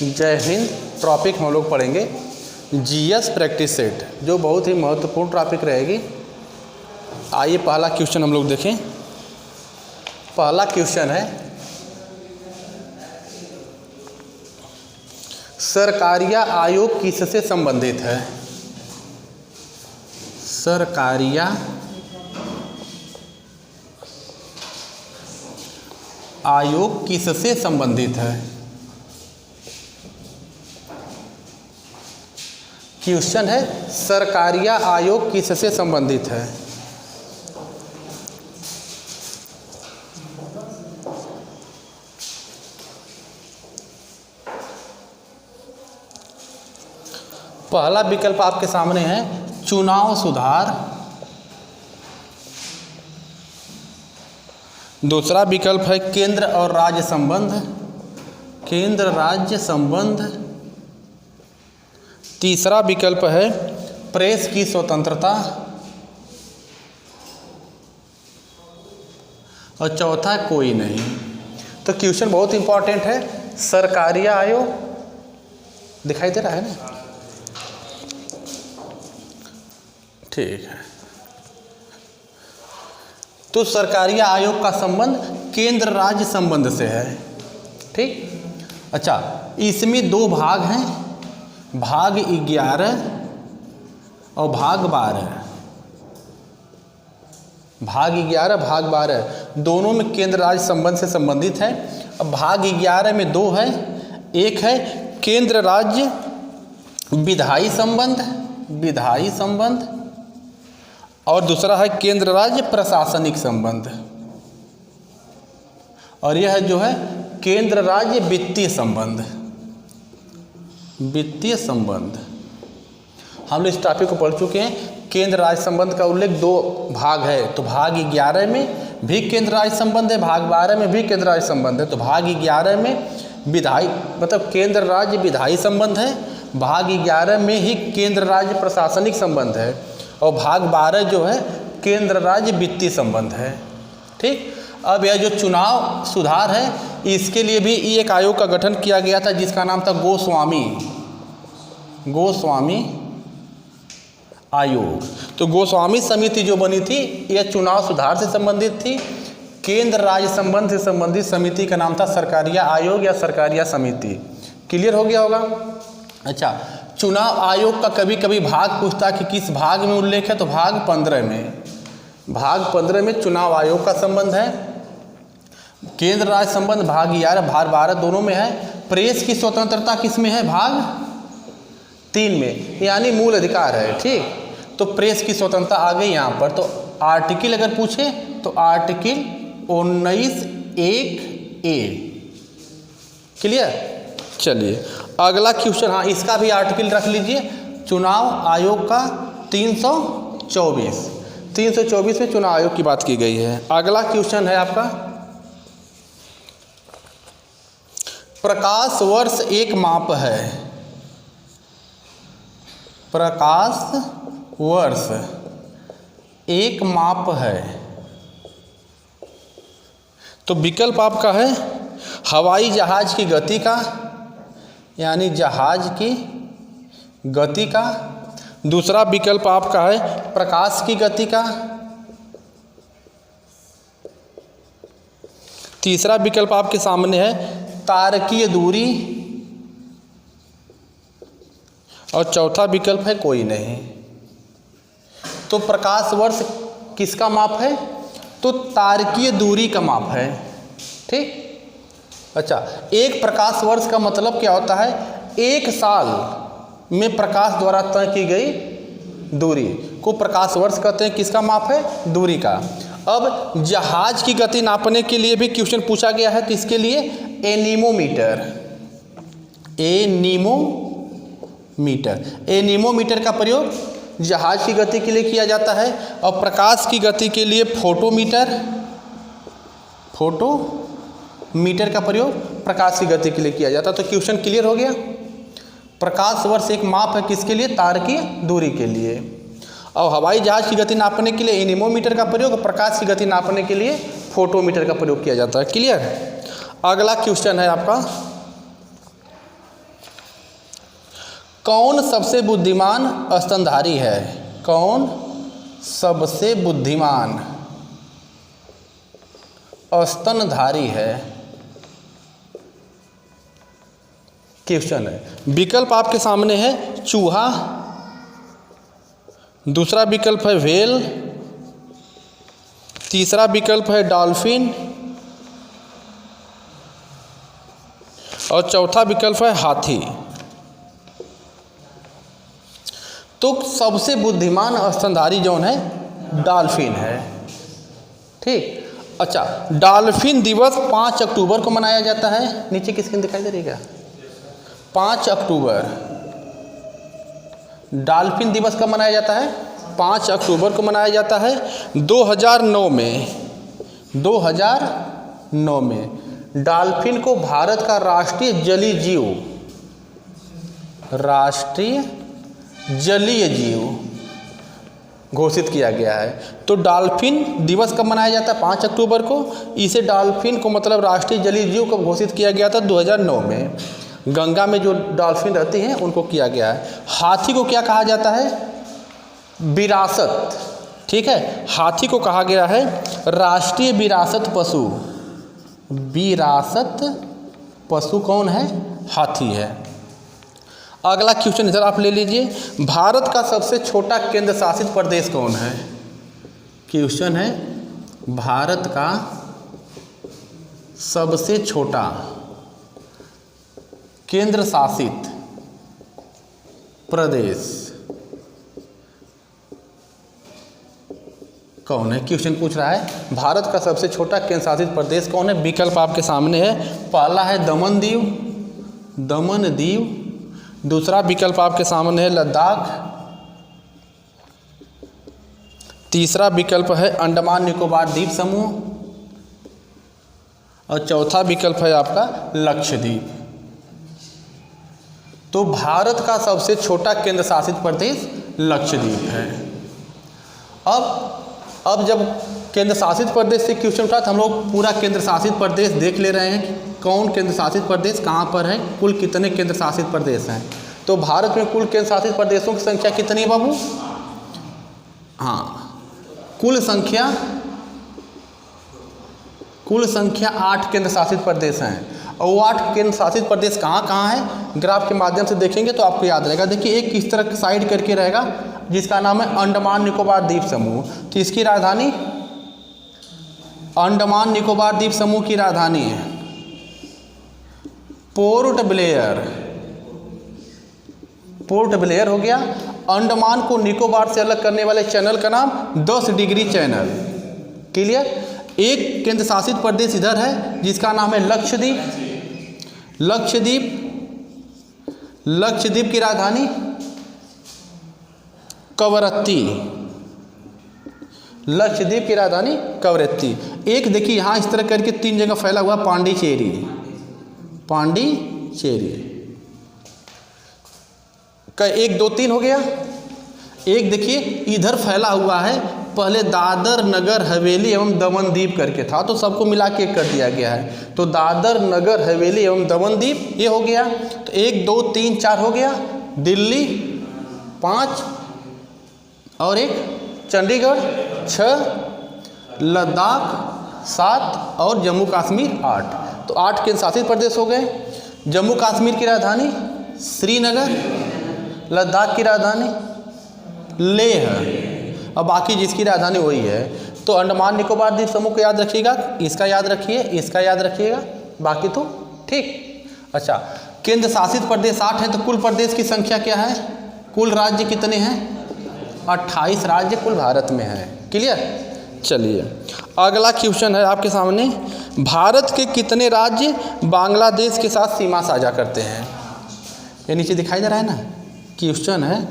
जय हिंद। टॉपिक हम लोग पढ़ेंगे जीएस प्रैक्टिस सेट, जो बहुत ही महत्वपूर्ण टॉपिक रहेगी। आइए पहला क्वेश्चन हम लोग देखें। पहला क्वेश्चन है, सरकारिया आयोग किससे संबंधित है? सरकारिया आयोग किससे संबंधित है? क्वेश्चन है, सरकारिया आयोग किससे संबंधित है? पहला विकल्प आपके सामने है चुनाव सुधार, दूसरा विकल्प है केंद्र और राज्य संबंध, केंद्र राज्य संबंध, तीसरा विकल्प है प्रेस की स्वतंत्रता और चौथा कोई नहीं। तो क्वेश्चन बहुत इंपॉर्टेंट है। सरकारिया आयोग दिखाई दे रहा है ना? ठीक है। तो सरकारिया आयोग का संबंध केंद्र राज्य संबंध से है। ठीक। अच्छा, इसमें दो भाग हैं, भाग 11 और भाग 12। भाग 11 भाग 12 दोनों में केंद्र राज्य संबंध से संबंधित है। अब भाग 11 में दो है, एक है केंद्र राज्य विधायी संबंध, विधायी संबंध, और दूसरा है केंद्र राज्य प्रशासनिक संबंध, और यह जो है केंद्र राज्य वित्तीय संबंध। वित्तीय संबंध हम लोग इस टॉपिक को पढ़ चुके हैं। केंद्र राज्य संबंध का उल्लेख दो भाग है, तो भाग 11 में भी केंद्र राज्य संबंध है, भाग 12 में भी केंद्र राज्य संबंध है। तो भाग 11 में विधायी मतलब केंद्र राज्य विधायी संबंध है, भाग 11 में ही केंद्र राज्य प्रशासनिक संबंध है, और भाग 12 जो है केंद्र राज्य वित्तीय संबंध है। ठीक। अब यह जो चुनाव सुधार है, इसके लिए भी एक आयोग का गठन किया गया था जिसका नाम था गोस्वामी आयोग। तो गोस्वामी समिति जो बनी थी, यह चुनाव सुधार से संबंधित थी। केंद्र राज्य संबंध से संबंधित समिति का नाम था सरकारिया आयोग या सरकारिया समिति। क्लियर हो गया होगा? अच्छा, चुनाव आयोग का कभी कभी भाग पूछता है कि किस भाग में उल्लेख है, तो भाग 15 में। भाग 15 में चुनाव आयोग का संबंध है। केंद्र राज्य संबंध भाग 11 भाग 12 दोनों में है। प्रेस की स्वतंत्रता किस में है? भाग 3 में, यानी मूल अधिकार है। ठीक। तो प्रेस की स्वतंत्रता आ गई यहाँ पर। तो आर्टिकल अगर पूछे तो आर्टिकल 19(1)(a। क्लियर? चलिए अगला क्वेश्चन, हाँ इसका भी आर्टिकल रख लीजिए। चुनाव आयोग का 324 में चुनाव आयोग की बात की गई है। अगला क्वेश्चन है आपका, प्रकाश वर्ष एक माप है। प्रकाश वर्ष एक माप है। तो विकल्प आपका है हवाई जहाज की गति का, यानी जहाज की गति का। दूसरा विकल्प आपका है प्रकाश की गति का। तीसरा विकल्प आपके सामने है तारकीय दूरी, और चौथा विकल्प है कोई नहीं। तो प्रकाश वर्ष किसका माप है? तो तारकीय दूरी का माप है। ठीक। अच्छा, एक प्रकाश वर्ष का मतलब क्या होता है? एक साल में प्रकाश द्वारा तय की गई दूरी को प्रकाश वर्ष कहते हैं। किसका माप है? दूरी का। अब जहाज की गति नापने के लिए भी क्वेश्चन पूछा गया है, तो इसके लिए एनीमोमीटर का प्रयोग जहाज की गति के लिए किया जाता है, और प्रकाश की गति के लिए फोटोमीटर का प्रयोग प्रकाश की गति के लिए किया जाता है। तो क्वेश्चन क्लियर हो गया? प्रकाश वर्ष एक माप है किसके लिए? तारकीय दूरी के लिए। और हवाई जहाज की गति नापने के लिए एनीमोमीटर का प्रयोग, प्रकाश की गति नापने के लिए फोटोमीटर का प्रयोग किया जाता है। क्लियर? अगला क्वेश्चन है आपका, कौन सबसे बुद्धिमान स्तनधारी है? कौन सबसे बुद्धिमान स्तनधारी है? क्वेश्चन है। विकल्प आपके सामने है चूहा, दूसरा विकल्प है व्हेल, तीसरा विकल्प है डॉल्फिन और चौथा विकल्प है हाथी। तो सबसे बुद्धिमान स्तनधारी जौन है डॉल्फिन है। ठीक। अच्छा, डॉल्फिन दिवस 5 अक्टूबर को मनाया जाता है। नीचे की स्क्रीन दिखाई दे रही है क्या? 5 अक्टूबर डॉल्फिन दिवस कब मनाया जाता है? 5 अक्टूबर को मनाया जाता है 2009 में। 2009 में डॉल्फिन को भारत का राष्ट्रीय जलीय जीव, राष्ट्रीय जलीय जीव घोषित किया गया है। तो डॉल्फिन दिवस कब मनाया जाता है? 5 अक्टूबर को। इसे डॉल्फिन को मतलब राष्ट्रीय जलीय जीव कब घोषित किया गया था? 2009 में। गंगा में जो डॉल्फिन रहती हैं उनको किया गया है। हाथी को क्या कहा जाता है? विरासत। ठीक है, हाथी को कहा गया है राष्ट्रीय विरासत पशु। विरासत पशु कौन है? हाथी है। अगला क्वेश्चन इधर आप ले लीजिए। भारत का सबसे छोटा केंद्र शासित प्रदेश कौन है? क्वेश्चन है भारत का सबसे छोटा केंद्र शासित प्रदेश कौन है? क्वेश्चन पूछ रहा है भारत का सबसे छोटा केंद्र शासित प्रदेश कौन है? विकल्प आपके सामने है। पहला है दमन दीव, दमन दीव। दूसरा विकल्प आपके सामने है लद्दाख, तीसरा विकल्प है अंडमान निकोबार द्वीप समूह और चौथा विकल्प है आपका लक्षद्वीप। तो भारत का सबसे छोटा केंद्र शासित प्रदेश लक्षद्वीप है। अब जब केंद्र शासित प्रदेश से क्वेश्चन उठा तो हम लोग पूरा केंद्र शासित प्रदेश देख ले रहे हैं कि कौन केंद्र शासित प्रदेश कहाँ पर है, कुल कितने केंद्र शासित प्रदेश हैं। तो भारत में कुल केंद्र शासित प्रदेशों की संख्या कितनी है बाबू? हाँ, कुल संख्या 8 केंद्र शासित प्रदेश हैं। और वो 8 केंद्र शासित प्रदेश कहाँ कहाँ है ग्राफ के माध्यम से देखेंगे तो आपको याद रहेगा। देखिए एक इस तरह साइड करके रहेगा जिसका नाम है अंडमान निकोबार द्वीप समूह। तो इसकी राजधानी अंडमान निकोबार द्वीप समूह की राजधानी है पोर्ट ब्लेयर। पोर्ट ब्लेयर हो गया। अंडमान को निकोबार से अलग करने वाले चैनल का नाम 10 डिग्री चैनल। क्लियर। एक केंद्र शासित प्रदेश इधर है जिसका नाम है लक्षद्वीप। लक्षद्वीप की राजधानी कवरत्ती। लक्षद्वीप की राजधानी कवरत्ती। एक देखिए यहाँ इस तरह करके 3 जगह फैला हुआ पांडिचेरी। का 1 2 3 हो गया। एक देखिए इधर फैला हुआ है, पहले दादर नगर हवेली एवं दमन द्वीप करके था तो सबको मिला के कर दिया गया है। तो दादर नगर हवेली एवं दमन द्वीप ये हो गया। तो 1 2 3 4 हो गया। दिल्ली 5 और 1 चंडीगढ़ 6, लद्दाख 7 और जम्मू कश्मीर 8। तो 8 केंद्र शासित प्रदेश हो गए। जम्मू कश्मीर की राजधानी श्रीनगर, लद्दाख की राजधानी लेह और बाकी जिसकी राजधानी वही है। तो अंडमान निकोबार द्वीप समूह को याद रखिएगा, इसका याद रखिए, इसका याद रखिएगा, बाकी तो ठीक। अच्छा, केंद्र शासित प्रदेश 8 है तो कुल प्रदेश की संख्या क्या है? कुल राज्य कितने हैं? 28 राज्य कुल भारत में है। क्लियर। चलिए अगला क्वेश्चन है आपके सामने। भारत के कितने राज्य बांग्लादेश के साथ सीमा साझा करते हैं? ये नीचे दिखाई दे रहा है ना। क्वेश्चन है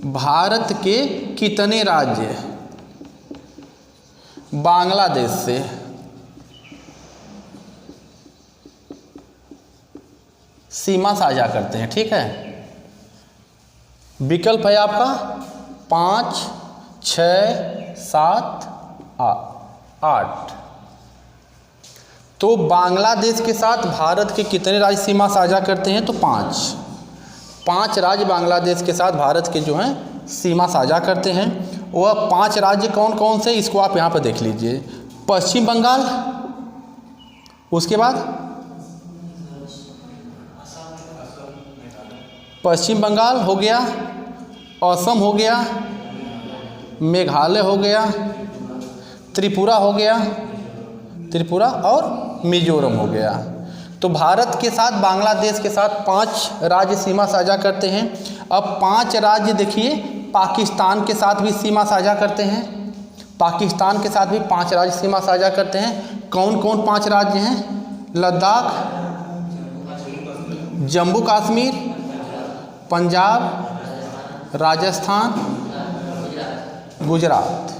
भारत के कितने राज्य बांग्लादेश से सीमा साझा करते हैं? ठीक है। विकल्प है आपका 5 6 7 8। तो बांग्लादेश के साथ भारत के कितने राज्य सीमा साझा करते हैं? तो 5 राज्य बांग्लादेश के साथ भारत के जो हैं सीमा साझा करते हैं। वह 5 राज्य कौन कौन से, इसको आप यहाँ पर देख लीजिए। पश्चिम बंगाल, उसके बाद पश्चिम बंगाल हो गया, असम हो गया, मेघालय हो गया, त्रिपुरा हो गया, त्रिपुरा और मिजोरम हो गया। तो भारत के साथ बांग्लादेश के साथ 5 राज्य सीमा साझा करते हैं। अब 5 राज्य देखिए पाकिस्तान के साथ भी सीमा साझा करते हैं। पाकिस्तान के साथ भी 5 राज्य सीमा साझा करते हैं। कौन कौन 5 राज्य हैं? लद्दाख, जम्मू कश्मीर, पंजाब, राजस्थान, गुजरात।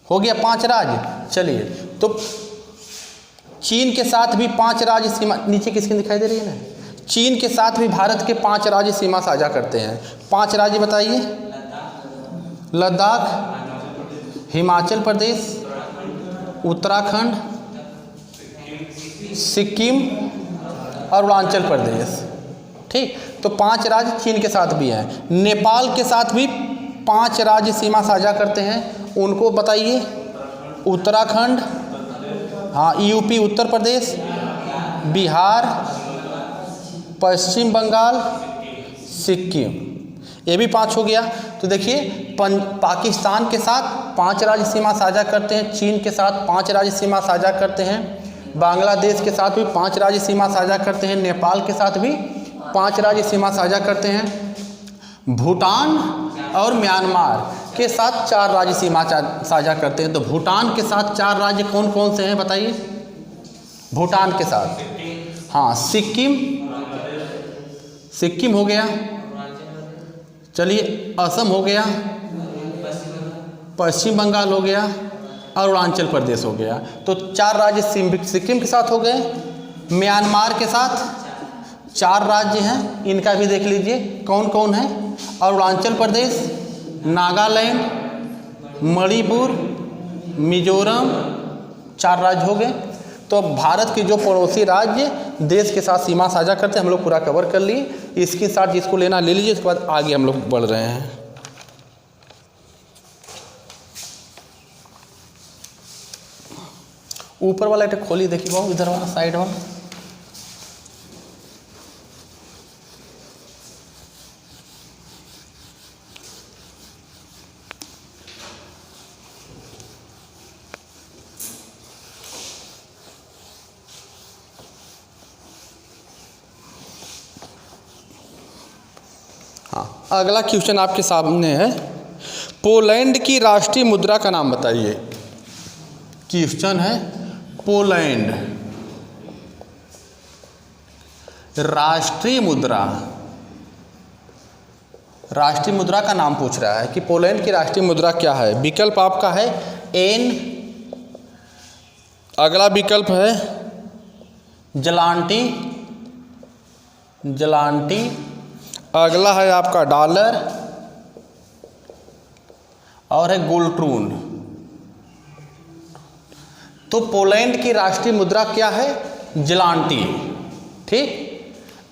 हो गया 5 राज्य। चलिए, तो चीन के साथ भी 5 राज्य सीमा, नीचे किसकी दिखाई दे रही है ना, चीन के साथ भी भारत के 5 राज्य सीमा साझा करते हैं। 5 राज्य बताइए। लद्दाख, हिमाचल प्रदेश, उत्तराखंड, सिक्किम और अरुणाचल प्रदेश। ठीक, तो 5 राज्य चीन के साथ भी हैं। नेपाल के साथ भी 5 राज्य सीमा साझा करते हैं। उनको बताइए। उत्तराखंड, हाँ, यूपी उत्तर प्रदेश, बिहार, पश्चिम बंगाल, सिक्किम, ये भी 5 हो गया। तो देखिए पाकिस्तान के साथ 5 राज्य सीमा साझा करते हैं, चीन के साथ 5 राज्य सीमा साझा करते हैं, बांग्लादेश के साथ भी 5 राज्य सीमा साझा करते हैं, नेपाल के साथ भी 5 राज्य सीमा साझा करते हैं, भूटान और म्यांमार के साथ 4 राज्य सीमा साझा करते हैं। तो भूटान के साथ 4 राज्य कौन कौन से हैं बताइए? भूटान के साथ, हाँ, सिक्किम हो गया, चलिए, असम हो गया, पश्चिम बंगाल हो गया और अरुणाचल प्रदेश हो गया। तो 4 राज्य सिक्किम के साथ हो गए। म्यांमार के साथ 4 राज्य हैं, इनका भी देख लीजिए कौन कौन है। अरुणाचल प्रदेश, नागालैंड, मणिपुर, मिजोरम, 4 राज्य हो गए। तो भारत के जो पड़ोसी राज्य देश के साथ सीमा साझा करते हैं, हम लोग पूरा कवर कर लिए। इसके साथ जिसको लेना ले लीजिए, उसके बाद आगे हम लोग बढ़ रहे हैं। ऊपर वाला एक खोली देखिए बाबू, इधर वाला साइड वाला। अगला क्वेश्चन आपके सामने है, पोलैंड की राष्ट्रीय मुद्रा का नाम बताइए। क्वेश्चन है, पोलैंड राष्ट्रीय मुद्रा का नाम पूछ रहा है कि पोलैंड की राष्ट्रीय मुद्रा क्या है। विकल्प आपका है एन, अगला विकल्प है जलांटी, अगला है आपका डॉलर और है गुल्ट्रून। तो पोलैंड की राष्ट्रीय मुद्रा क्या है? जलांटी। ठीक,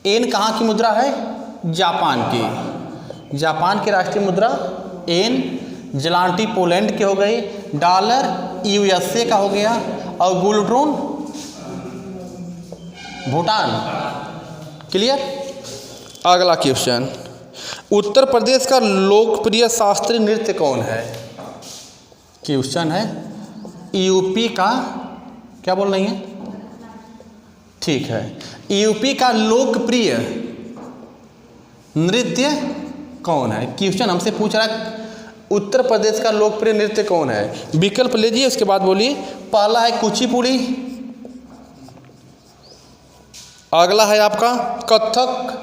एन कहाँ की मुद्रा है? जापान की। जापान की राष्ट्रीय मुद्रा एन, जलांटी पोलैंड की हो गई, डॉलर यूएसए का हो गया और गुल्ट्रून भूटान। क्लियर? अगला क्वेश्चन, उत्तर प्रदेश का लोकप्रिय शास्त्रीय नृत्य कौन है? क्वेश्चन है, यूपी का, क्या बोल रही हैं? ठीक है, यूपी का लोकप्रिय नृत्य कौन है? क्वेश्चन हमसे पूछ रहा है उत्तर प्रदेश का लोकप्रिय नृत्य कौन है। विकल्प लीजिए, उसके बाद बोलिए। पहला है कुचिपुड़ी, अगला है आपका कथक,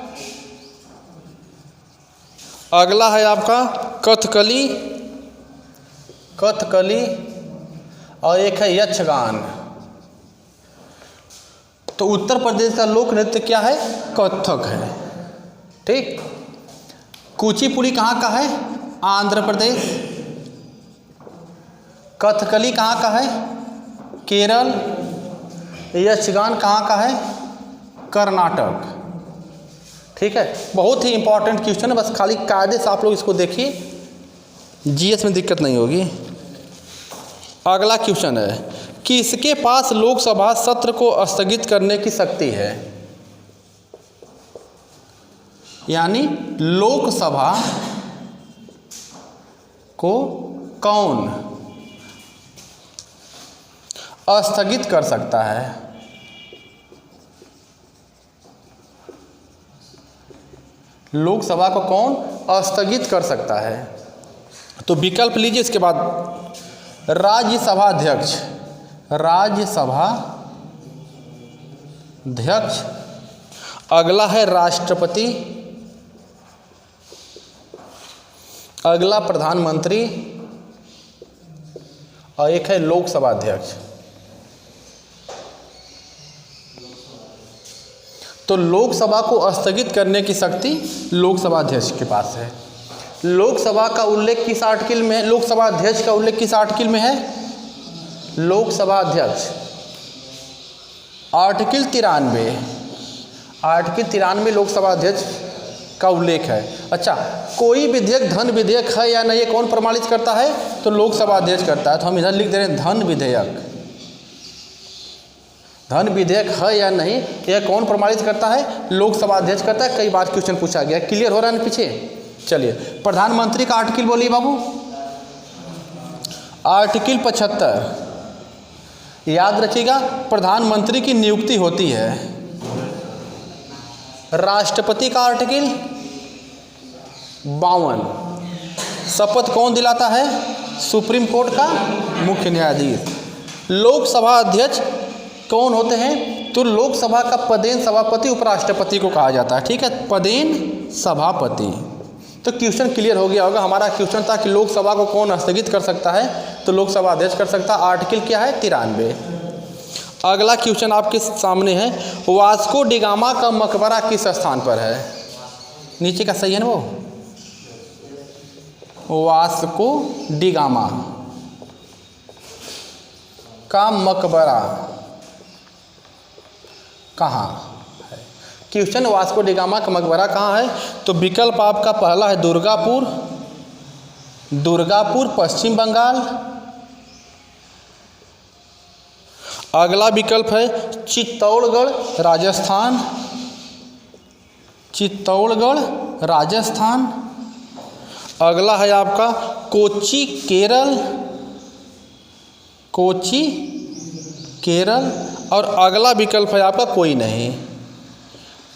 अगला है आपका कथकली और एक है यक्षगान। तो उत्तर प्रदेश का लोक नृत्य क्या है? कथक है। ठीक, कुचिपुड़ी कहाँ का है? आंध्र प्रदेश। कथकली कहाँ का है? केरल। यक्षगान कहाँ का है? कर्नाटक। ठीक है, बहुत ही इंपॉर्टेंट क्वेश्चन है, बस खाली कायदे से आप लोग इसको देखिए, जीएस में दिक्कत नहीं होगी। अगला क्वेश्चन है, किसके पास लोकसभा सत्र को स्थगित करने की शक्ति है? यानी लोकसभा को कौन स्थगित कर सकता है? लोकसभा को कौन स्थगित कर सकता है? तो विकल्प लीजिए इसके बाद। राज्यसभा अध्यक्ष, राज्यसभा अध्यक्ष, अगला है राष्ट्रपति, अगला प्रधानमंत्री और एक है लोकसभा अध्यक्ष। तो लोकसभा को स्थगित करने की शक्ति लोकसभा अध्यक्ष के पास है। लोकसभा का उल्लेख किस आर्टिकल में है? लोकसभा अध्यक्ष का उल्लेख किस आर्टिकल में है? लोकसभा अध्यक्ष आर्टिकल 93, आर्टिकल 93 लोकसभा अध्यक्ष का उल्लेख है। अच्छा, कोई विधेयक धन विधेयक है या नहीं, ये कौन प्रमाणित करता है? तो लोकसभा अध्यक्ष करता है। तो हम इधर लिख दे रहे हैं धन विधेयक, धन विधेयक है या नहीं यह कौन प्रमाणित करता है? लोकसभा अध्यक्ष करता है। कई बार क्वेश्चन पूछा गया, क्लियर हो रहा है ना पीछे? चलिए, प्रधानमंत्री का आर्टिकल बोलिए बाबू। आर्टिकल 75, याद रखिएगा, प्रधानमंत्री की नियुक्ति होती है। राष्ट्रपति का आर्टिकल 52, शपथ कौन दिलाता है? सुप्रीम कोर्ट का मुख्य न्यायाधीश। लोकसभा अध्यक्ष कौन होते हैं? तो लोकसभा का पदेन सभापति उपराष्ट्रपति को कहा जाता है। ठीक है, पदेन सभापति। तो क्वेश्चन क्लियर हो गया होगा। हमारा क्वेश्चन था कि लोकसभा को कौन स्थगित कर सकता है? तो लोकसभा अध्यक्ष कर सकता है। आर्टिकल क्या है? 93। अगला क्वेश्चन आपके सामने है, वास्को डिगामा का मकबरा किस स्थान पर है? नीचे का सही है ना वो? वास्को डिगामा का मकबरा कहाँ है? क्वेश्चन, वास्को डिगामा का मकबरा कहाँ है? तो विकल्प आपका पहला है दुर्गापुर, दुर्गापुर पश्चिम बंगाल। अगला विकल्प है चित्तौड़गढ़ राजस्थान, चित्तौड़गढ़ राजस्थान। अगला है आपका कोच्चि केरल, कोच्चि केरल। और अगला विकल्प है आपका कोई नहीं।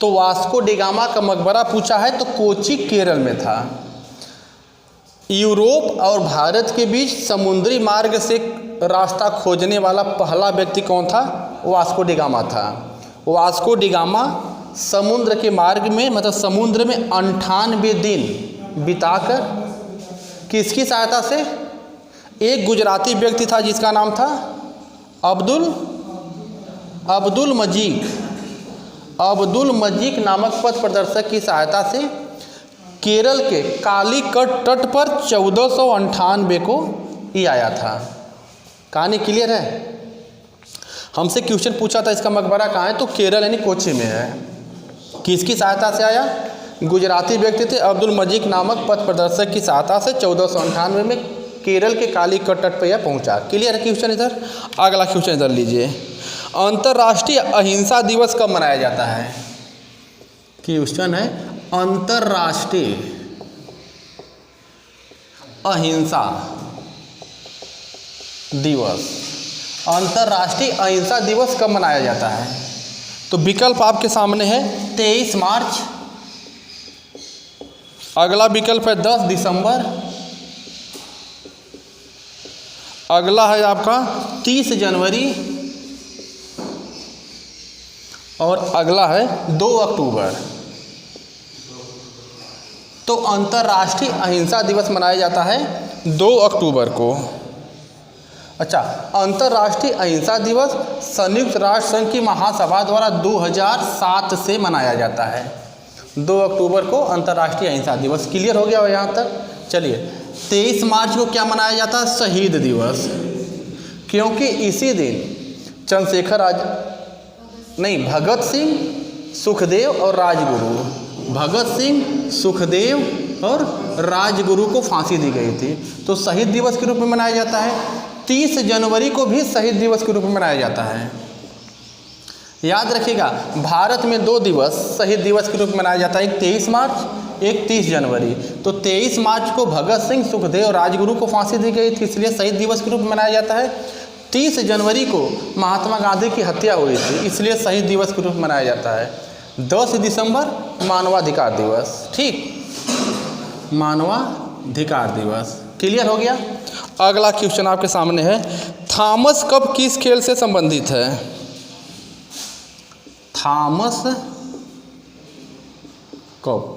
तो वास्को डिगामा का मकबरा पूछा है तो कोच्चि केरल में था। यूरोप और भारत के बीच समुद्री मार्ग से रास्ता खोजने वाला पहला व्यक्ति कौन था? वास्को डिगामा था। वास्को डिगामा समुद्र के मार्ग में, मतलब समुद्र में 98 दिन बिताकर किसकी सहायता से? एक गुजराती व्यक्ति था जिसका नाम था अब्दुल मजीक नामक पथ प्रदर्शक की सहायता से केरल के कालीकट तट पर 1498 को ही आया था। कहानी क्लियर है? हमसे क्वेश्चन पूछा था इसका मकबरा कहाँ है, तो केरल यानी कोच्चि में है। किसकी सहायता से आया? गुजराती व्यक्ति थे अब्दुल मजीक नामक पथ प्रदर्शक की सहायता से 1498 में केरल के कालीकट तट पर यह पहुँचा। क्लियर है क्वेश्चन? इधर अगला क्वेश्चन इधर लीजिए, अंतर्राष्ट्रीय अहिंसा दिवस कब मनाया जाता है? क्वेश्चन है अंतर्राष्ट्रीय अहिंसा दिवस, अंतर्राष्ट्रीय अहिंसा दिवस कब मनाया जाता है? तो विकल्प आपके सामने है 23 मार्च, अगला विकल्प है 10 दिसंबर, अगला है आपका 30 जनवरी और अगला है 2 अक्टूबर। तो अंतर्राष्ट्रीय अहिंसा दिवस मनाया जाता है 2 अक्टूबर को। अच्छा, अंतर्राष्ट्रीय अहिंसा दिवस संयुक्त राष्ट्र संघ की महासभा द्वारा 2007 से मनाया जाता है। 2 अक्टूबर को अंतर्राष्ट्रीय अहिंसा दिवस। क्लियर हो गया हो यहाँ तक? चलिए, 23 मार्च को क्या मनाया जाता है? शहीद दिवस, क्योंकि इसी दिन चंद्रशेखर नहीं, भगत सिंह, सुखदेव और राजगुरु। भगत सिंह, सुखदेव और राजगुरु को फांसी दी गई थी। तो शहीद दिवस के रूप में मनाया जाता है। 30 जनवरी को भी शहीद दिवस के रूप में मनाया जाता है। याद रखिएगा, भारत में 2 दिवस शहीद दिवस के रूप में मनाया जाता है, एक 23 मार्च, एक 30 जनवरी। तो 23 मार्च को भगत सिंह, सुखदेव और राजगुरु को फांसी दी गई थी, इसलिए शहीद दिवस के रूप में मनाया जाता है। 30 जनवरी को महात्मा गांधी की हत्या हुई थी, इसलिए शहीद दिवस के रूप में मनाया जाता है। 10 दिसंबर मानवाधिकार दिवस। ठीक, मानवाधिकार दिवस। क्लियर हो गया। अगला क्वेश्चन आपके सामने है, थॉमस कप किस खेल से संबंधित है? थॉमस कप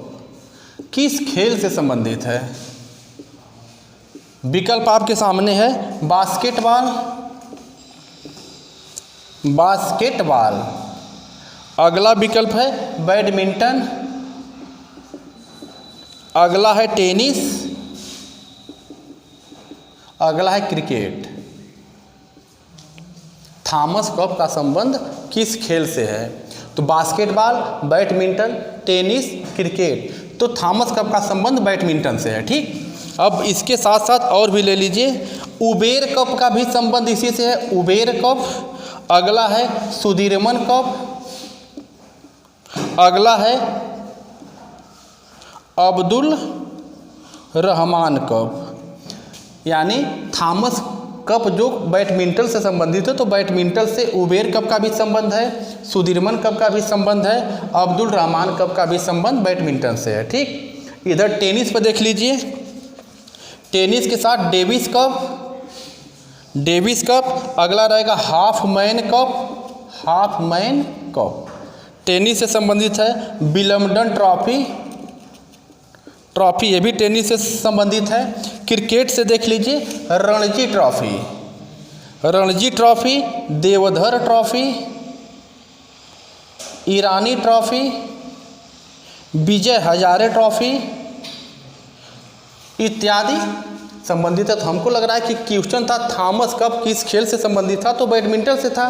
किस खेल से संबंधित है? विकल्प आपके सामने है, बास्केटबॉल, बास्केटबॉल। अगला विकल्प है बैडमिंटन, अगला है टेनिस, अगला है क्रिकेट। थॉमस कप का संबंध किस खेल से है? तो बास्केटबॉल, बैडमिंटन, टेनिस, क्रिकेट। तो थॉमस कप का संबंध बैडमिंटन से है। ठीक, अब इसके साथ साथ और भी ले लीजिए, उबेर कप का भी संबंध इसी से है, उबेर कप। अगला है सुदीरमन कप, अगला है अब्दुल रहमान कप। यानी थॉमस कप जो बैडमिंटन से संबंधित है, तो बैडमिंटन से उबेर कप का भी संबंध है, सुदीरमन कप का भी संबंध है, अब्दुल रहमान कप का भी संबंध बैडमिंटन से है। ठीक, इधर टेनिस पर देख लीजिए, टेनिस के साथ डेविस कप, डेविस कप। अगला रहेगा half man cup, half man cup tennis से संबंधित है। विंबलडन ट्रॉफी, ट्रॉफी ये भी टेनिस से संबंधित है। क्रिकेट से देख लीजिए, Ranji trophy, Ranji trophy, Deodhar trophy, Irani trophy, Vijay Hazare trophy इत्यादि संबंधित है। तो हमको लग रहा है कि क्वेश्चन था थॉमस कप किस खेल से संबंधित था, तो बैडमिंटन से था।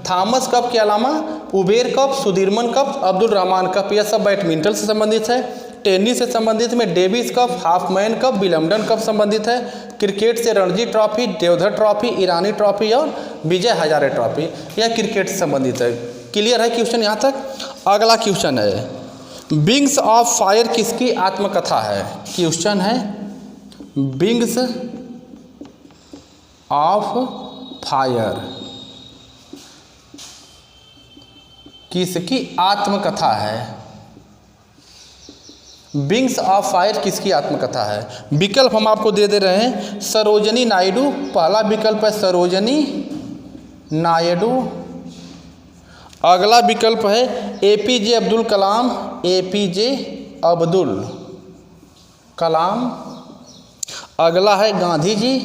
थॉमस कप के अलावा Uber cup, Sudirman cup, Abdul Rahman cup, यह सब बैडमिंटन से संबंधित है। टेनिस से संबंधित में Davis cup, Hopman cup, Wimbledon cup संबंधित है। क्रिकेट से Ranji trophy, Deodhar trophy, Irani trophy और विजय हजारे ट्रॉफी, यह क्रिकेट से संबंधित है। क्लियर है क्वेश्चन यहाँ तक। अगला क्वेश्चन है, विंग्स ऑफ फायर किसकी आत्मकथा है? क्वेश्चन है, विंग्स ऑफ फायर किसकी आत्मकथा है? विंग्स ऑफ फायर किसकी आत्मकथा है? विकल्प हम आपको दे रहे हैं, सरोजनी नायडू। पहला विकल्प है सरोजनी नायडू। अगला विकल्प है एपीजे अब्दुल कलाम, एपीजे अब्दुल कलाम। अगला है गांधी जी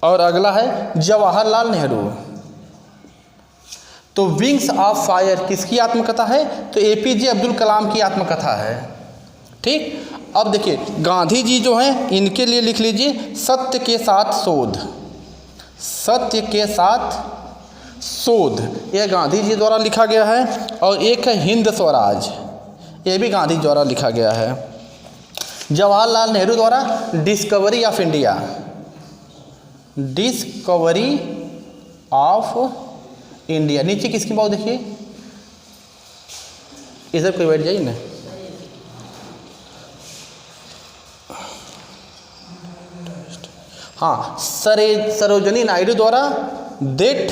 और अगला है जवाहरलाल नेहरू। तो विंग्स ऑफ फायर किसकी आत्मकथा है? तो एपीजे अब्दुल कलाम की आत्मकथा है। ठीक, अब देखिए गांधी जी जो हैं, इनके लिए लिख लीजिए सत्य के साथ शोध, सत्य के साथ शोध, यह गांधी जी द्वारा लिखा गया है। और एक है हिंद स्वराज, यह भी गांधी द्वारा लिखा गया है। जवाहरलाल नेहरू द्वारा discovery of India, discovery of India. नीचे किसकी बात देखिए, इधर कोई बैठ जाइए ना। हाँ, सरोजनी नायडू द्वारा death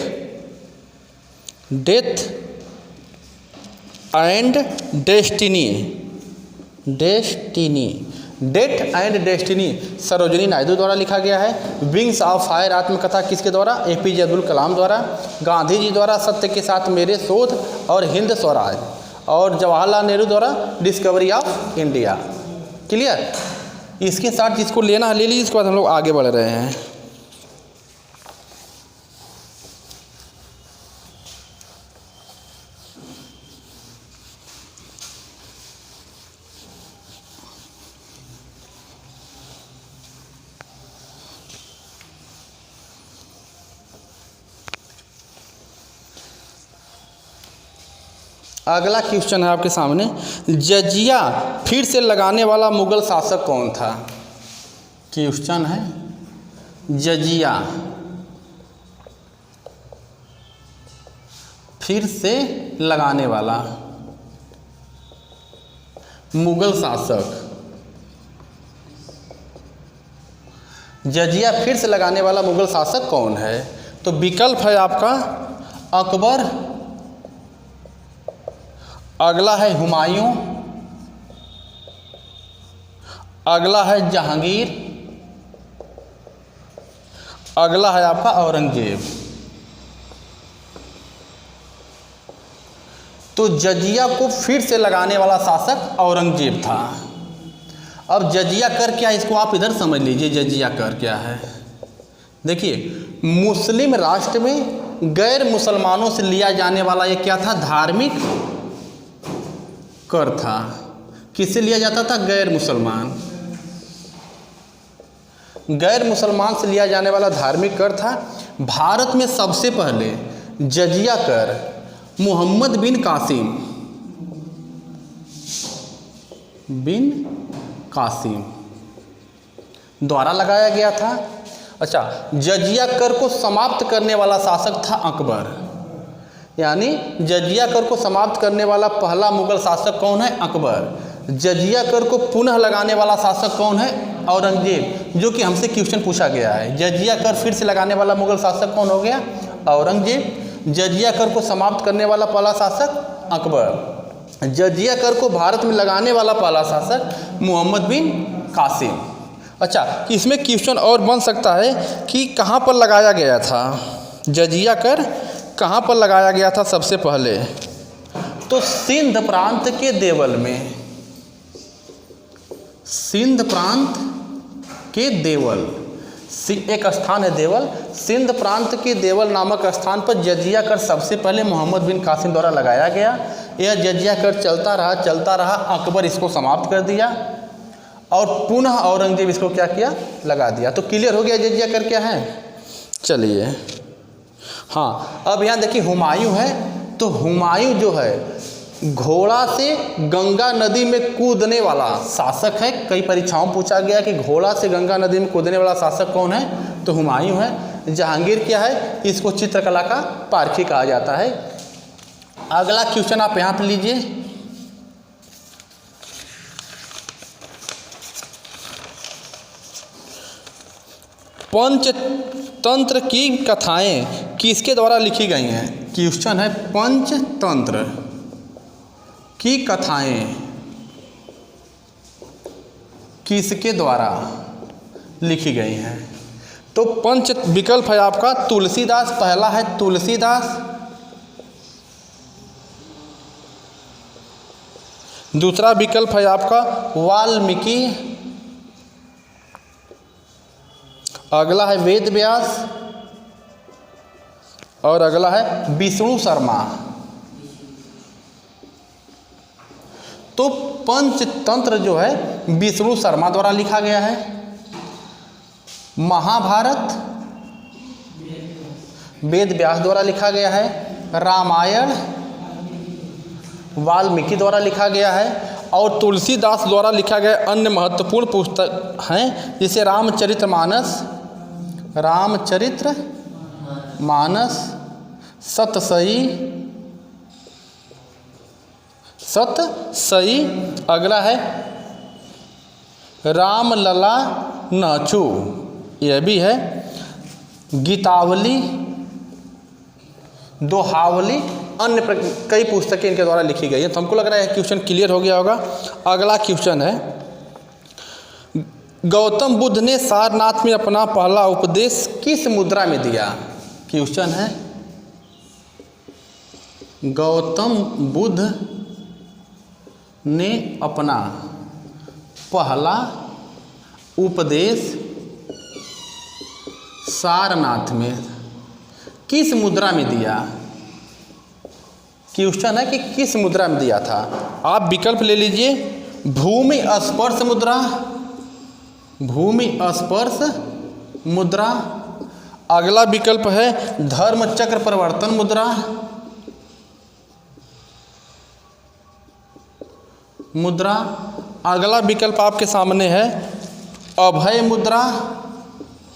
and destiny, death and destiny Sarojini Naidu द्वारा लिखा गया है। विंग्स ऑफ फायर आत्मकथा किसके द्वारा? एपीजे अब्दुल कलाम द्वारा। गांधी जी द्वारा सत्य के साथ मेरे शोध और हिंद स्वराज, और जवाहरलाल नेहरू द्वारा डिस्कवरी ऑफ इंडिया। क्लियर? इसके साथ जिसको लेना है ले लीजिए, इसके बाद हम लोग आगे बढ़ रहे हैं। अगला क्वेश्चन है आपके सामने, जजिया फिर से लगाने वाला मुगल शासक कौन था? क्वेश्चन है जजिया फिर से लगाने वाला मुगल शासक, जजिया फिर से लगाने वाला मुगल शासक कौन है? तो विकल्प है आपका अकबर, अगला है हुमायूं, अगला है जहांगीर, अगला है आपका औरंगजेब। तो जजिया को फिर से लगाने वाला शासक औरंगजेब था। अब जजिया कर क्या, इसको आप इधर समझ लीजिए, जजिया कर क्या है। देखिए, मुस्लिम राष्ट्र में गैर मुसलमानों से लिया जाने वाला ये क्या था? धार्मिक कर था। किससे लिया जाता था? गैर मुसलमान, गैर मुसलमान से लिया जाने वाला धार्मिक कर था। भारत में सबसे पहले जजिया कर मोहम्मद बिन कासिम द्वारा लगाया गया था। अच्छा, जजिया कर को समाप्त करने वाला शासक था अकबर, यानी जजिया कर को समाप्त करने वाला पहला मुगल शासक कौन है? अकबर। जजिया कर को पुनः लगाने वाला शासक कौन है? औरंगजेब, जो कि हमसे क्वेश्चन पूछा गया है। जजिया कर फिर से लगाने वाला मुगल शासक कौन हो गया? औरंगजेब। जजिया कर को समाप्त करने वाला पहला शासक अकबर। जजिया कर को भारत में लगाने वाला पहला शासक मोहम्मद बिन कासिम। अच्छा, इसमें क्वेश्चन और बन सकता है कि कहाँ पर लगाया गया था जजिया कर, कहाँ पर लगाया गया था सबसे पहले? तो सिंध प्रांत के देवल में, सिंध प्रांत के देवल, एक स्थान है देवल, सिंध प्रांत के देवल नामक स्थान पर जजिया कर सबसे पहले मोहम्मद बिन कासिम द्वारा लगाया गया। यह जजिया कर चलता रहा, अकबर इसको समाप्त कर दिया और पुनः औरंगजेब इसको क्या किया? लगा दिया। तो क्लियर हो गया जजिया कर क्या है। चलिए, हाँ, अब यहाँ देखिए हुमायूं है, तो हुमायूं जो है घोड़ा से गंगा नदी में कूदने वाला शासक है। कई परीक्षाओं में पूछा गया कि घोड़ा से गंगा नदी में कूदने वाला शासक कौन है? तो हुमायूं है। जहांगीर क्या है? इसको चित्रकला का पारखी कहा जाता है। अगला क्वेश्चन आप यहाँ पे लीजिए, पंचतंत्र की कथाएं किसके द्वारा लिखी गई हैं? क्वेश्चन है पंचतंत्र की कथाएं किसके द्वारा लिखी गई हैं? तो पंच विकल्प है आपका तुलसीदास, पहला है तुलसीदास, दूसरा विकल्प है आपका वाल्मीकि, अगला है वेद व्यास और अगला है विष्णु शर्मा। तो पंचतंत्र जो है विष्णु शर्मा द्वारा लिखा गया है। महाभारत वेद व्यास द्वारा लिखा गया है। रामायण वाल्मीकि द्वारा लिखा गया है और तुलसीदास द्वारा लिखा गया अन्य महत्वपूर्ण पुस्तक हैं, जैसे रामचरितमानस, सतसई, अगला है रामलला नाचू, यह भी है। गीतावली, दोहावली, अन्य कई पुस्तकें इनके द्वारा लिखी गई हैं। तो हमको लग रहा है क्वेश्चन क्लियर हो गया होगा। अगला क्वेश्चन है, गौतम बुद्ध ने सारनाथ में अपना पहला उपदेश किस मुद्रा में दिया? क्वेश्चन है, गौतम बुद्ध ने अपना पहला उपदेश सारनाथ में किस मुद्रा में दिया? क्वेश्चन है कि किस मुद्रा में दिया था। आप विकल्प ले लीजिए, भूमि स्पर्श मुद्रा, भूमि स्पर्श मुद्रा, अगला विकल्प है धर्म चक्र परिवर्तन मुद्रा, मुद्रा। अगला विकल्प आपके सामने है अभय मुद्रा।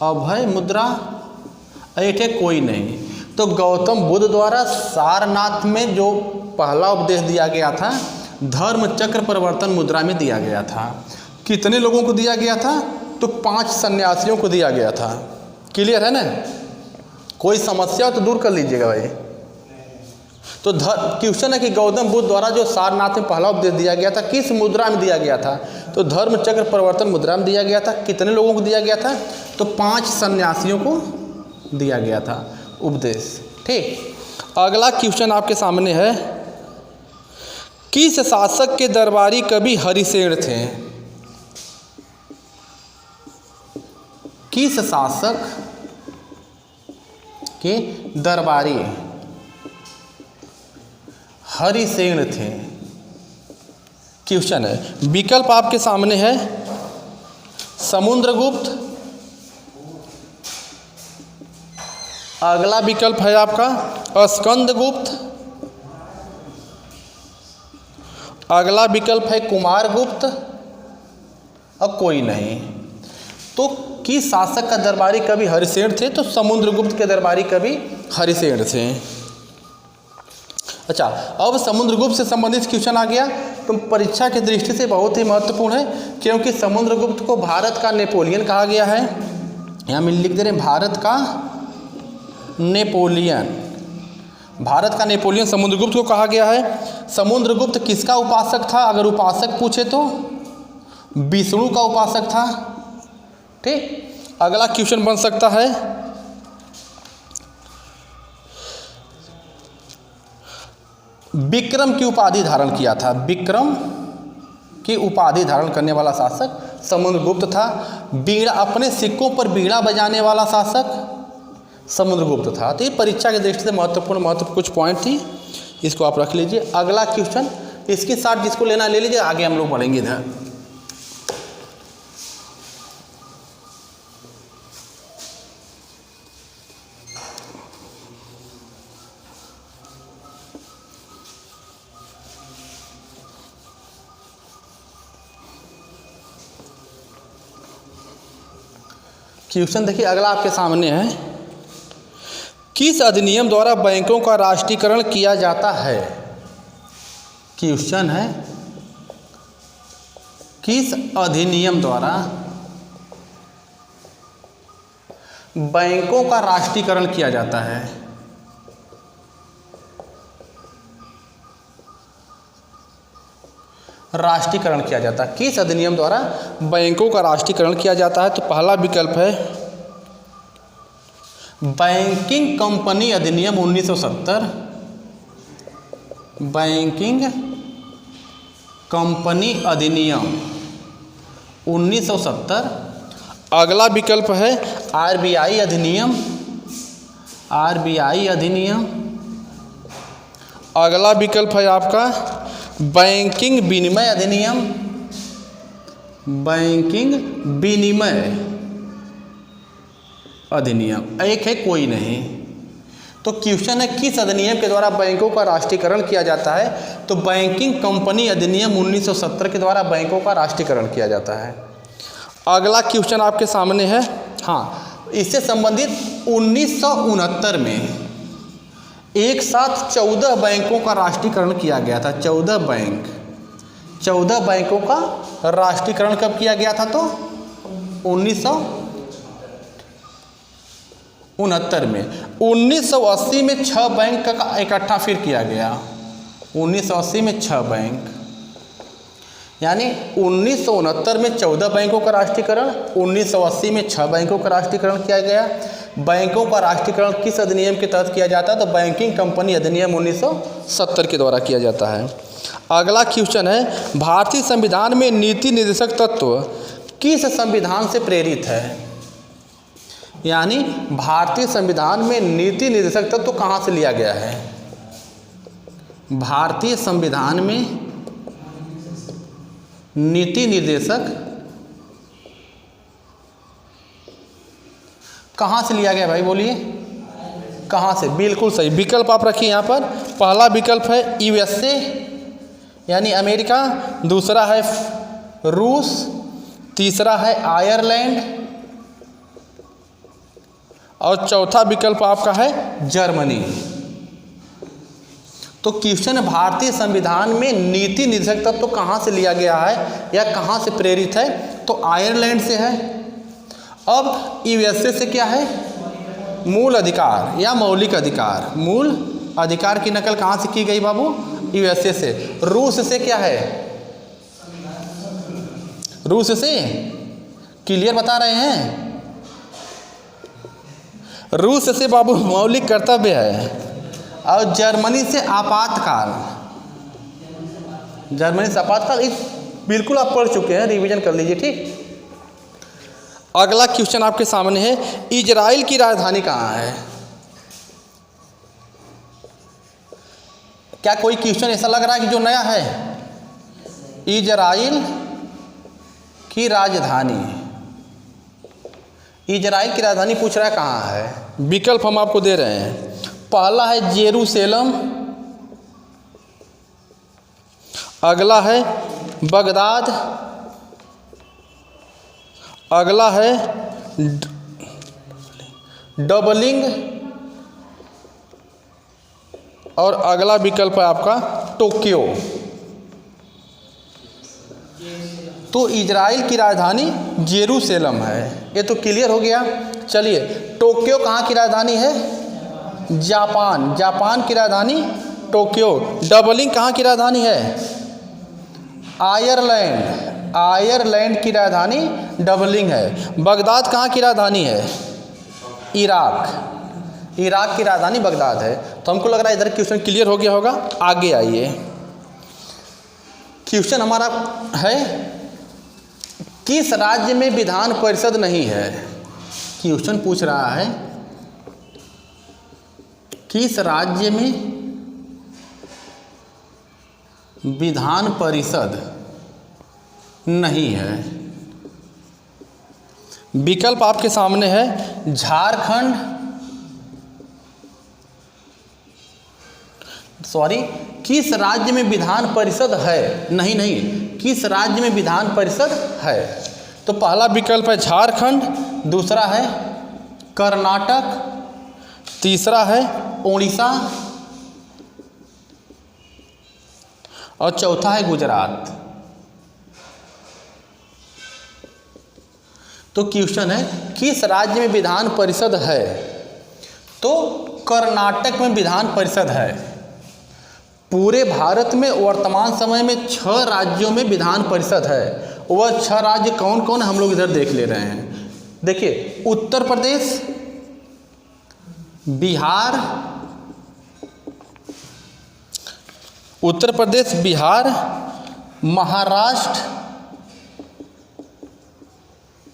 अभय मुद्रा, ऐठे कोई नहीं। तो गौतम बुद्ध द्वारा सारनाथ में जो पहला उपदेश दिया गया था धर्म चक्र प्रवर्तन मुद्रा में दिया गया था। कितने लोगों को दिया गया था? तो 5 सन्यासियों को दिया गया था। क्लियर है ना? कोई समस्या तो दूर कर लीजिएगा भाई। तो क्वेश्चन है कि गौतम बुद्ध द्वारा जो सारनाथ में पहला उपदेश दिया गया था किस मुद्रा में दिया गया था? तो धर्म चक्र प्रवर्तन मुद्रा में दिया गया था। कितने लोगों को दिया गया था? तो 5 सन्यासियों को दिया गया था उपदेश। ठीक, अगला क्वेश्चन आपके सामने है किस शासक के दरबारी कवि हरिसेन थे? किस शासक के दरबारी हरिसेन थे? क्वेश्चन है। विकल्प आपके सामने है समुद्रगुप्त। अगला विकल्प है आपका स्कंदगुप्त। अगला विकल्प है कुमारगुप्त और कोई नहीं। तो किस शासक का दरबारी कवि हरिसेन थे? तो समुद्रगुप्त के दरबारी कवि हरिसेन थे। अच्छा, अब समुद्रगुप्त से संबंधित क्वेश्चन आ गया तो परीक्षा की दृष्टि से बहुत ही महत्वपूर्ण है, क्योंकि समुद्रगुप्त को भारत का नेपोलियन कहा गया है। यहाँ में लिख दे रहे हैं भारत का नेपोलियन। भारत का नेपोलियन समुद्रगुप्त को कहा गया है। समुद्रगुप्त किसका उपासक था? अगर उपासक पूछे तो विष्णु का उपासक था। ठीक, अगला क्वेश्चन बन सकता है विक्रम की उपाधि धारण किया था। विक्रम की उपाधि धारण करने वाला शासक समुद्रगुप्त था। बीड़ा, अपने सिक्कों पर बीड़ा बजाने वाला शासक समुद्रगुप्त था। तो ये परीक्षा की दृष्टि से महत्वपूर्ण कुछ पॉइंट थी, इसको आप रख लीजिए। अगला क्वेश्चन इसके साथ जिसको लेना ले लीजिए, आगे हम लोग बढ़ेंगे इधर। क्वेश्चन देखिए अगला आपके सामने है किस अधिनियम द्वारा बैंकों का राष्ट्रीयकरण किया जाता है? क्वेश्चन है किस अधिनियम द्वारा बैंकों का राष्ट्रीयकरण किया जाता है? राष्ट्रीयकरण किया जाता है, किस अधिनियम द्वारा बैंकों का राष्ट्रीयकरण किया जाता है? तो पहला विकल्प है बैंकिंग कंपनी अधिनियम 1970। बैंकिंग कंपनी अधिनियम 1970। अगला विकल्प है आरबीआई अधिनियम। आरबीआई अधिनियम। अगला विकल्प है आपका बैंकिंग विनिमय अधिनियम। बैंकिंग विनिमय अधिनियम। एक है कोई नहीं। तो क्वेश्चन है किस अधिनियम के द्वारा बैंकों का राष्ट्रीयकरण किया जाता है? तो बैंकिंग कंपनी अधिनियम 1970 के द्वारा बैंकों का राष्ट्रीयकरण किया जाता है। अगला क्वेश्चन आपके सामने है, हाँ, इससे संबंधित 1969 में एक साथ 14 बैंकों का राष्ट्रीयकरण किया गया था। 14 बैंकों का राष्ट्रीयकरण कब किया गया था? तो 1969 में। 1980 में 6 बैंक का इकट्ठा फिर किया गया। 1980 में 6 बैंक, यानी 1969 में 14 बैंकों का राष्ट्रीयकरण, 1980 में 6 बैंकों का राष्ट्रीयकरण किया गया। बैंकों का राष्ट्रीयकरण किस अधिनियम के तहत किया जाता है? तो बैंकिंग कंपनी अधिनियम 1970 के द्वारा किया जाता है। अगला क्वेश्चन है भारतीय संविधान में नीति निर्देशक तत्व किस संविधान से प्रेरित है? यानी भारतीय संविधान में नीति निर्देशक तत्व कहाँ से लिया गया है? भारतीय संविधान में नीति निर्देशक कहाँ से लिया गया भाई? बोलिए कहाँ से? बिल्कुल सही विकल्प आप रखिए यहाँ पर। पहला विकल्प है यूएसए। यानी अमेरिका, दूसरा है रूस, तीसरा है आयरलैंड और चौथा विकल्प आपका है जर्मनी। तो क्वेश्चन भारतीय संविधान में नीति निर्देशक तत्व तो कहाँ से लिया गया है या कहाँ से प्रेरित है, तो आयरलैंड से है। अब यूएसए से क्या है, मूल अधिकार या मौलिक अधिकार। मूल अधिकार की नकल कहाँ से की गई बाबू, यूएसए से। रूस से क्या है, रूस से क्लियर बता रहे हैं, रूस से बाबू मौलिक कर्तव्य है। और जर्मनी से आपातकाल, जर्मनी से आपातकाल, इस बिल्कुल आप पढ़ चुके हैं, रिवीजन कर लीजिए ठीक। अगला क्वेश्चन आपके सामने है, इजराइल की राजधानी कहाँ है। क्या कोई क्वेश्चन ऐसा लग रहा है कि जो नया है, इजराइल की राजधानी, इजराइल की राजधानी पूछ रहा है कहाँ है। विकल्प हम आपको दे रहे हैं, पहला है जेरूसलम, अगला है बगदाद, अगला है डबलिंग और अगला विकल्प है आपका टोक्यो। तो इजराइल की राजधानी जेरूसलम है, ये तो क्लियर हो गया। चलिए, टोक्यो कहाँ की राजधानी है, जापान, जापान की राजधानी टोक्यो। डबलिंग कहाँ की राजधानी है, आयरलैंड, आयरलैंड की राजधानी डबलिंग है। बगदाद कहाँ की राजधानी है, इराक, इराक की राजधानी बगदाद है। तो हमको लग रहा है इधर क्वेश्चन क्लियर हो गया होगा। आगे आइए, क्वेश्चन हमारा है, किस राज्य में विधान परिषद नहीं है। क्वेश्चन पूछ रहा है, किस राज्य में विधान परिषद नहीं है। विकल्प आपके सामने है, झारखंड, सॉरी, किस राज्य में विधान परिषद है, नहीं नहीं, किस राज्य में विधान परिषद है। तो पहला विकल्प है झारखंड, दूसरा है कर्नाटक, तीसरा है उड़ीसा और चौथा है गुजरात। तो क्वेश्चन है, किस राज्य में विधान परिषद है। तो कर्नाटक में विधान परिषद है। पूरे भारत में वर्तमान समय में 6 राज्यों में विधान परिषद है। वह 6 राज्य कौन कौन हम लोग इधर देख ले रहे हैं। देखिए, उत्तर प्रदेश, बिहार, उत्तर प्रदेश, बिहार, महाराष्ट्र,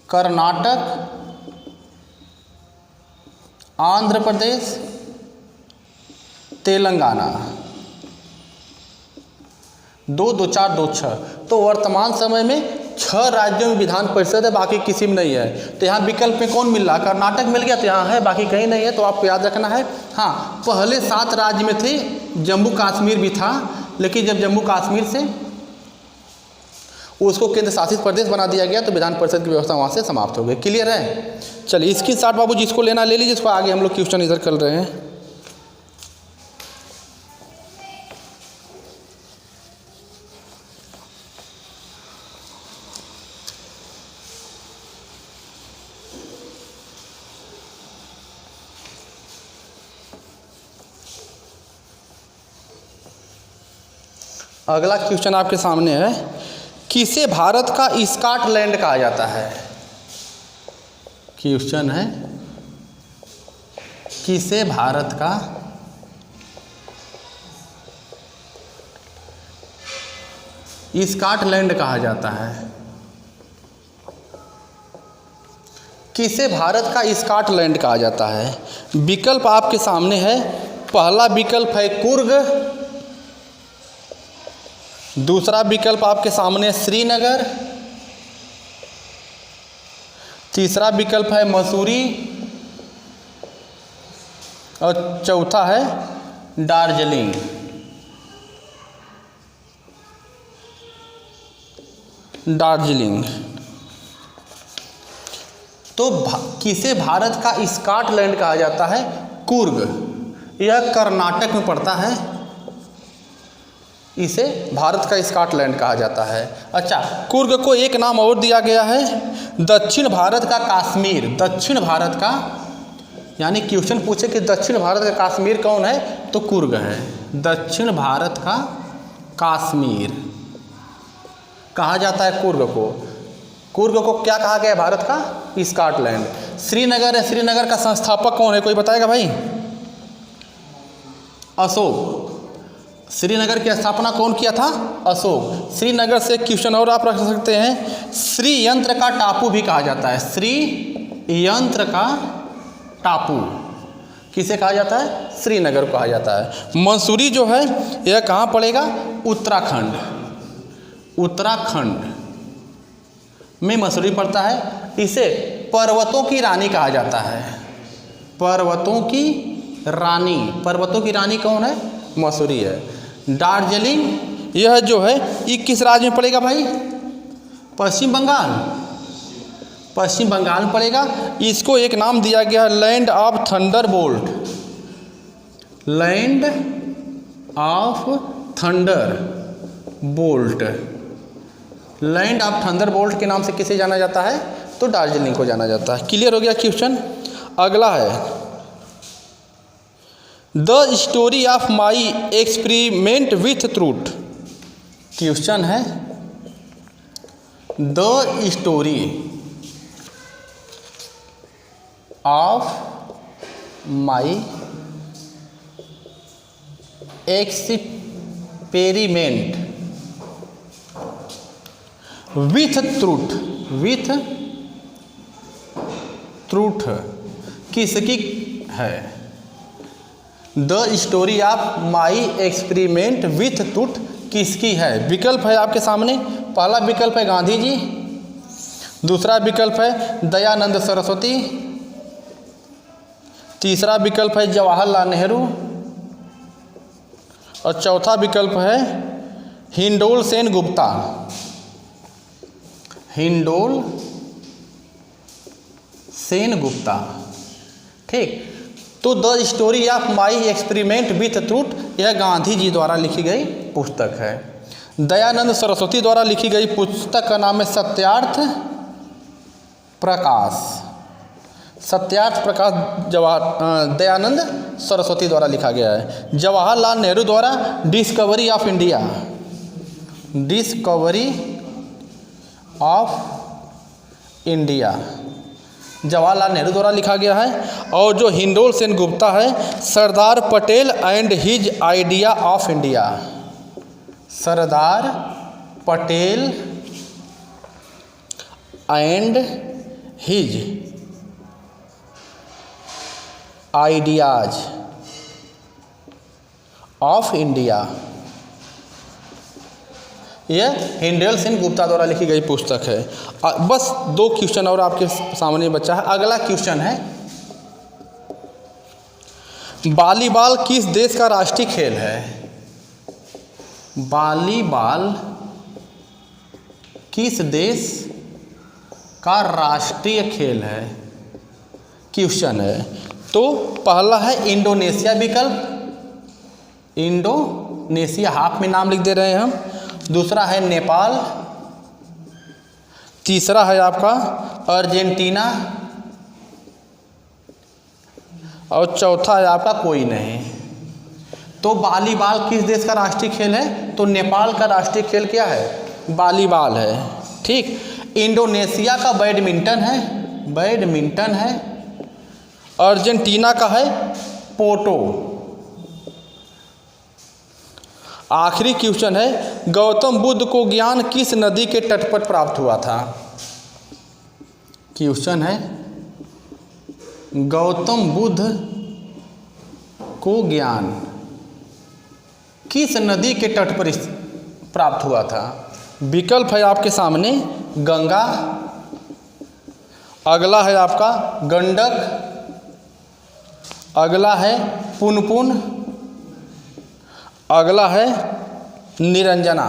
कर्नाटक, आंध्र प्रदेश, तेलंगाना। 2, 2, 4, 2, 6। तो वर्तमान समय में 6 राज्यों में विधान परिषद है, बाकी किसी में नहीं है। तो यहाँ विकल्प में कौन मिल रहा, कर्नाटक मिल गया तो यहाँ है, बाकी कहीं नहीं है। तो आपको याद रखना है। हाँ, पहले 7 राज्य में थे, जम्मू कश्मीर भी था, लेकिन जब जम्मू कश्मीर से उसको केंद्र शासित प्रदेश बना दिया गया तो विधान परिषद की व्यवस्था वहाँ से समाप्त हो गई। क्लियर है। चलिए, इसकी शॉट बाबू जिसको लेना ले लीजिए, इसको आगे हम लोग क्वेश्चन इधर कर रहे हैं। अगला क्वेश्चन आपके सामने है, किसे भारत का स्कॉटलैंड कहा जाता है। क्वेश्चन है, किसे भारत का स्कॉटलैंड कहा जाता है। किसे भारत का स्कॉटलैंड कहा जाता है। विकल्प आपके सामने है। पहला विकल्प है कुर्ग, दूसरा विकल्प आपके सामने श्रीनगर, तीसरा विकल्प है मसूरी और चौथा है दार्जिलिंग। दार्जिलिंग। तो किसे भारत का स्कॉटलैंड कहा जाता है? कुर्ग, यह कर्नाटक में पड़ता है, इसे भारत का स्कॉटलैंड कहा जाता है। अच्छा, कुर्ग को एक नाम और दिया गया है, दक्षिण भारत का कश्मीर। दक्षिण भारत का, यानी क्वेश्चन पूछे कि दक्षिण भारत का कश्मीर कौन है, तो कुर्ग है। दक्षिण भारत का कश्मीर कहा जाता है कुर्ग को। कुर्ग को क्या कहा गया है भारत का? स्कॉटलैंड। श्रीनगर है, श्रीनगर का संस्थापक कौन है, कोई बताएगा भाई? अशोक। श्रीनगर की स्थापना कौन किया था? अशोक। श्रीनगर से क्वेश्चन और आप रख सकते हैं, श्रीयंत्र का टापू भी कहा जाता है। श्रीयंत्र का टापू किसे कहा जाता है? श्रीनगर को कहा जाता है। मसूरी जो है यह कहाँ पड़ेगा? उत्तराखंड। उत्तराखंड में मसूरी पड़ता है। इसे पर्वतों की रानी कहा जाता है। पर्वतों की रानी, पर्वतों की रानी कौन है? मसूरी है। दार्जिलिंग यह जो है ये किस राज्य में पड़ेगा भाई? पश्चिम बंगाल। पश्चिम बंगाल में पड़ेगा। इसको एक नाम दिया गया land of Thunderbolt. Land of thunder bolt. Land of Thunderbolt के नाम से किसे जाना जाता है? तो दार्जिलिंग को जाना जाता है। क्लियर हो गया क्वेश्चन। अगला है the story of my experiment with truth. Question है the story of my experiment with truth. With truth किसकी है? The story of my experiment with truth किसकी है? विकल्प है आपके सामने। पहला विकल्प है गांधी जी, दूसरा विकल्प है दयानंद सरस्वती, तीसरा विकल्प है जवाहरलाल नेहरू और चौथा विकल्प है हिंडोल सेन गुप्ता। हिंडोल सेन गुप्ता। ठीक, तो the story of my experiment with truth यह गांधी जी द्वारा लिखी गई पुस्तक है। दयानंद सरस्वती द्वारा लिखी गई पुस्तक का नाम है सत्यार्थ प्रकाश। सत्यार्थ प्रकाश दयानंद सरस्वती द्वारा लिखा गया है। जवाहरलाल नेहरू द्वारा discovery of India. Discovery of India Jawaharlal Nehru द्वारा लिखा गया है। और जो हिंडोल सेन गुप्ता है Sardar Patel and his idea of India. Sardar Patel and his ideas of India, यह हिंडोल सेन गुप्ता द्वारा लिखी गई पुस्तक है। बस दो क्वेश्चन और आपके सामने बचा है। अगला क्वेश्चन है वॉलीबॉल किस देश का राष्ट्रीय खेल है? वॉलीबॉल किस देश का राष्ट्रीय खेल है? क्वेश्चन है। तो पहला है इंडोनेशिया विकल्प, इंडोनेशिया हाफ में नाम लिख दे रहे हैं हम। दूसरा है नेपाल, तीसरा है आपका अर्जेंटीना और चौथा है आपका कोई नहीं। तो वॉलीबॉल किस देश का राष्ट्रीय खेल है? तो नेपाल का राष्ट्रीय खेल क्या है? वॉलीबॉल है। ठीक, इंडोनेशिया का बैडमिंटन है, बैडमिंटन है। अर्जेंटीना का है पोटो। आखिरी क्वेश्चन है गौतम बुद्ध को ज्ञान किस नदी के तट पर प्राप्त हुआ था? क्वेश्चन है गौतम बुद्ध को ज्ञान किस नदी के तट पर प्राप्त हुआ था? विकल्प है आपके सामने गंगा, अगला है आपका गंडक, अगला है पुनपुन, अगला है निरंजना।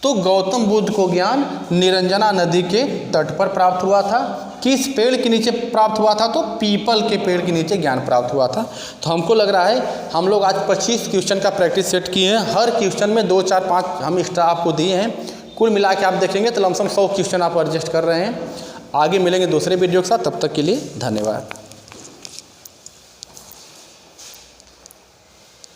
तो गौतम बुद्ध को ज्ञान निरंजना नदी के तट पर प्राप्त हुआ था। किस पेड़ के नीचे प्राप्त हुआ था? तो पीपल के पेड़ के नीचे ज्ञान प्राप्त हुआ था। तो हमको लग रहा है हम लोग आज 25 क्वेश्चन का प्रैक्टिस सेट किए हैं। हर क्वेश्चन में 2, 4, 5 हम एक्स्ट्रा आपको दिए हैं। कुल मिला के आप देखेंगे तो लमसम 100 क्वेश्चन आप एडजस्ट कर रहे हैं। आगे मिलेंगे दूसरे वीडियो के साथ, तब तक के लिए धन्यवाद।